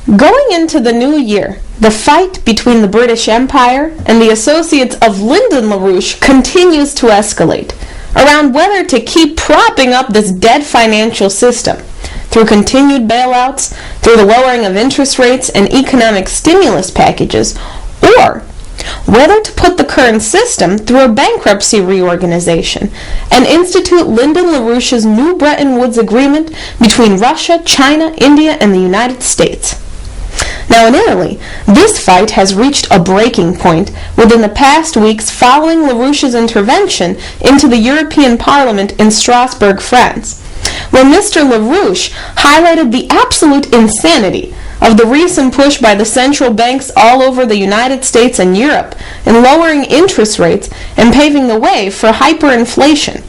Going into the new year, the fight between the British Empire and the associates of Lyndon LaRouche continues to escalate around whether to keep propping up this dead financial system through continued bailouts, through the lowering of interest rates and economic stimulus packages, or whether to put the current system through a bankruptcy reorganization and institute Lyndon LaRouche's new Bretton Woods Agreement between Russia, China, India, and the United States. Now in Italy, this fight has reached a breaking point within the past weeks following LaRouche's intervention into the European Parliament in Strasbourg, France, where Mr. LaRouche highlighted the absolute insanity of the recent push by the central banks all over the United States and Europe in lowering interest rates and paving the way for hyperinflation,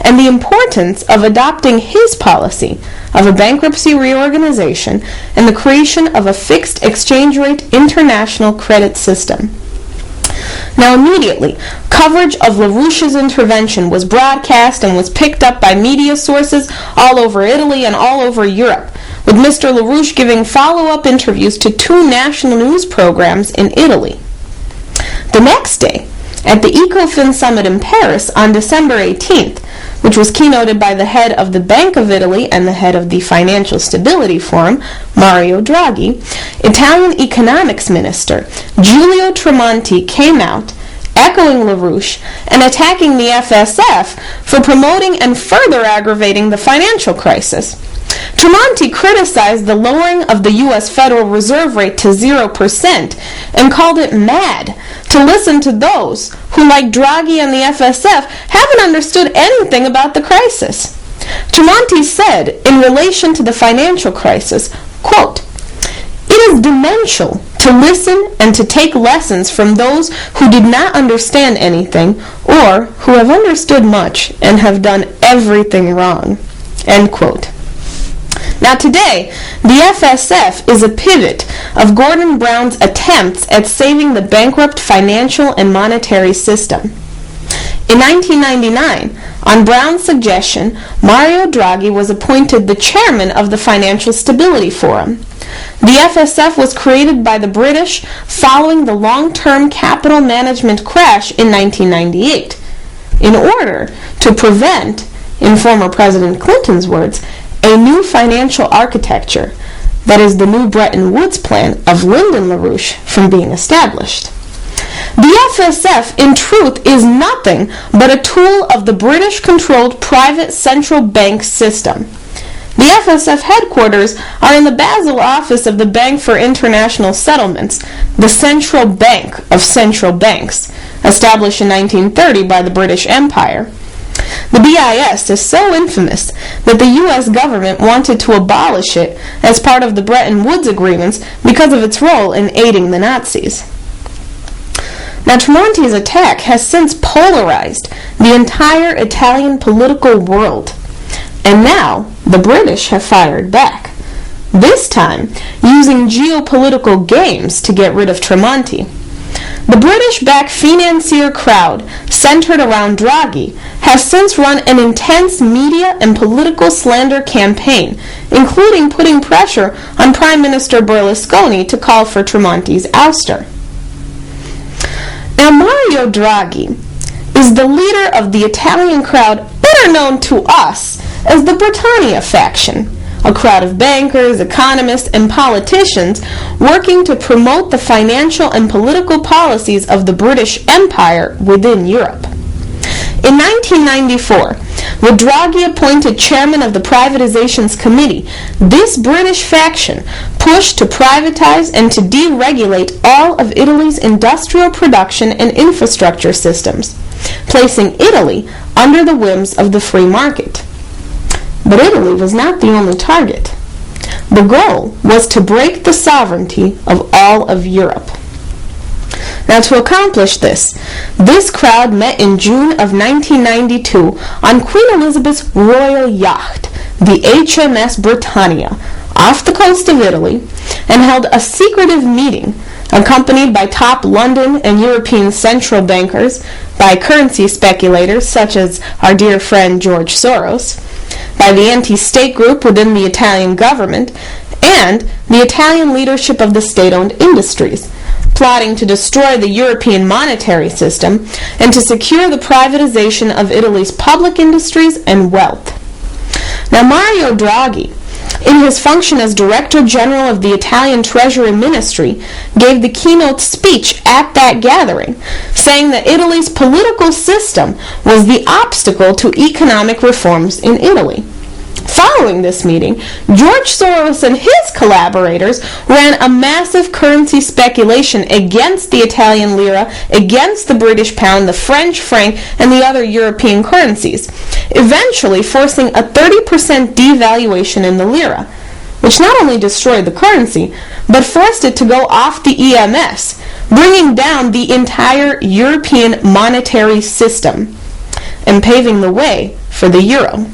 and the importance of adopting his policy of a bankruptcy reorganization and the creation of a fixed exchange rate international credit system. Now immediately, coverage of LaRouche's intervention was broadcast and was picked up by media sources all over Italy and all over Europe, with Mr. LaRouche giving follow-up interviews to 2 national news programs in Italy. The next day, at the ECOFIN summit in Paris on December 18th, which was keynoted by the head of the Bank of Italy and the head of the Financial Stability Forum, Mario Draghi, Italian economics minister Giulio Tremonti came out, echoing LaRouche and attacking the FSF for promoting and further aggravating the financial crisis. Tremonti criticized the lowering of the U.S. Federal Reserve rate to 0% and called it mad to listen to those who, like Draghi and the FSF, haven't understood anything about the crisis. Tremonti said, in relation to the financial crisis, quote, "It is demential to listen and to take lessons from those who did not understand anything or who have understood much and have done everything wrong." End quote. Now today, the FSF is a pivot of Gordon Brown's attempts at saving the bankrupt financial and monetary system. In 1999, on Brown's suggestion, Mario Draghi was appointed the chairman of the Financial Stability Forum. The FSF was created by the British following the long-term capital management crash in 1998, in order to prevent, in former President Clinton's words, a new financial architecture, that is the new Bretton Woods plan of Lyndon LaRouche, from being established. The FSF, in truth, is nothing but a tool of the British-controlled private central bank system. The FSF headquarters are in the Basel office of the Bank for International Settlements, the central bank of central banks, established in 1930 by the British Empire. The BIS is so infamous that the U.S. government wanted to abolish it as part of the Bretton Woods agreements because of its role in aiding the Nazis. Now, Tremonti's attack has since polarized the entire Italian political world, and now the British have fired back, this time using geopolitical games to get rid of Tremonti. The British-backed financier crowd, centered around Draghi, has since run an intense media and political slander campaign, including putting pressure on Prime Minister Berlusconi to call for Tremonti's ouster. Now, Mario Draghi is the leader of the Italian crowd better known to us as the Britannia faction, a crowd of bankers, economists, and politicians working to promote the financial and political policies of the British Empire within Europe. In 1994, with Draghi appointed chairman of the Privatizations Committee, this British faction pushed to privatize and to deregulate all of Italy's industrial production and infrastructure systems, placing Italy under the whims of the free market. But Italy was not the only target. The goal was to break the sovereignty of all of Europe. Now, to accomplish this crowd met in June of 1992 on Queen Elizabeth's royal yacht, the HMS Britannia, off the coast of Italy, and held a secretive meeting accompanied by top London and European central bankers, by currency speculators such as our dear friend George Soros, by the anti-state group within the Italian government, and the Italian leadership of the state-owned industries, plotting to destroy the European monetary system and to secure the privatization of Italy's public industries and wealth. Now, Mario Draghi, in his function as Director General of the Italian Treasury Ministry, gave the keynote speech at that gathering, saying that Italy's political system was the obstacle to economic reforms in Italy. Following this meeting, George Soros and his collaborators ran a massive currency speculation against the Italian lira, against the British pound, the French franc, and the other European currencies, eventually forcing a 30% devaluation in the lira, which not only destroyed the currency, but forced it to go off the EMS, bringing down the entire European monetary system and paving the way for the euro.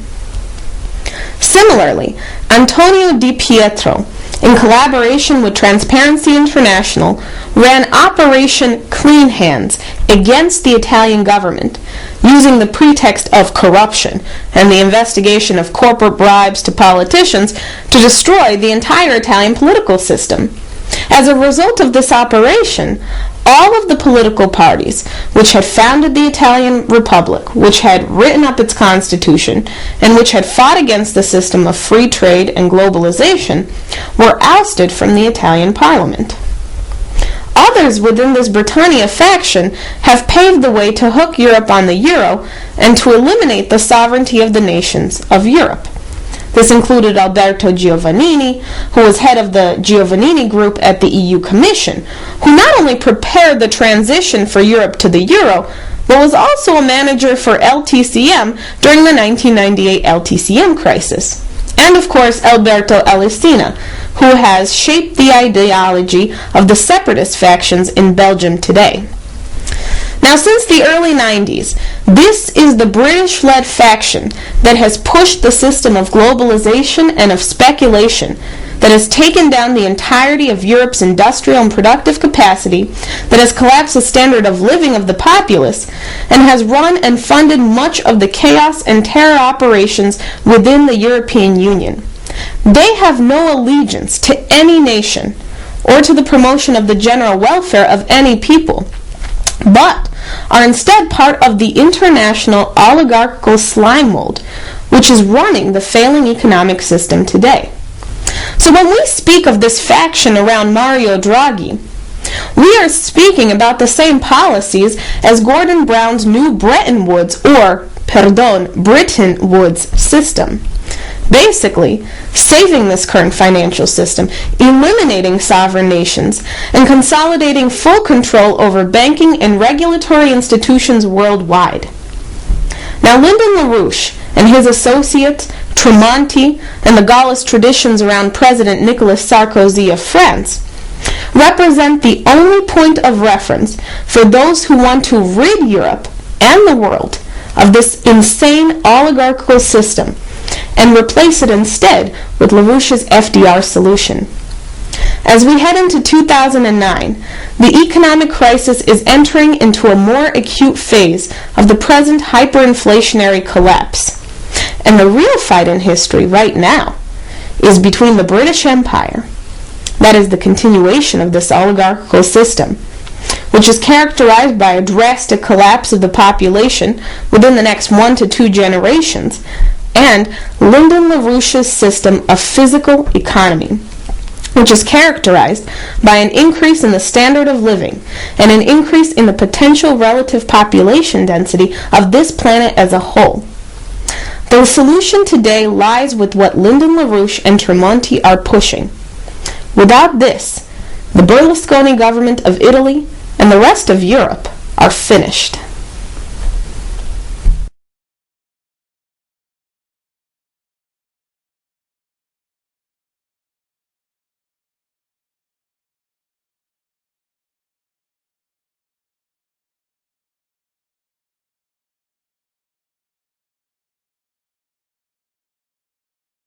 Similarly, Antonio Di Pietro, in collaboration with Transparency International, ran Operation Clean Hands against the Italian government, using the pretext of corruption and the investigation of corporate bribes to politicians to destroy the entire Italian political system. As a result of this operation, all of the political parties which had founded the Italian Republic, which had written up its constitution, and which had fought against the system of free trade and globalization, were ousted from the Italian parliament. Others within this Britannia faction have paved the way to hook Europe on the euro and to eliminate the sovereignty of the nations of Europe. This included Alberto Giovannini, who was head of the Giovannini Group at the EU Commission, who not only prepared the transition for Europe to the euro, but was also a manager for LTCM during the 1998 LTCM crisis. And of course, Alberto Alessina, who has shaped the ideology of the separatist factions in Belgium today. Now, since the early 90s, this is the British-led faction that has pushed the system of globalization and of speculation, that has taken down the entirety of Europe's industrial and productive capacity, that has collapsed the standard of living of the populace, and has run and funded much of the chaos and terror operations within the European Union. They have no allegiance to any nation or to the promotion of the general welfare of any people, but are instead part of the international oligarchical slime mold, which is running the failing economic system today. So when we speak of this faction around Mario Draghi, we are speaking about the same policies as Gordon Brown's new Bretton Woods, Bretton Woods system. Basically, saving this current financial system, eliminating sovereign nations, and consolidating full control over banking and regulatory institutions worldwide. Now, Lyndon LaRouche and his associates, Tremonti, and the Gaullist traditions around President Nicolas Sarkozy of France represent the only point of reference for those who want to rid Europe and the world of this insane oligarchical system and replace it instead with LaRouche's FDR solution. As we head into 2009, the economic crisis is entering into a more acute phase of the present hyperinflationary collapse. And the real fight in history right now is between the British Empire, that is the continuation of this oligarchical system, which is characterized by a drastic collapse of the population within the next 1 to 2 generations, and Lyndon LaRouche's system of physical economy, which is characterized by an increase in the standard of living and an increase in the potential relative population density of this planet as a whole. The solution today lies with what Lyndon LaRouche and Tremonti are pushing. Without this, the Berlusconi government of Italy and the rest of Europe are finished.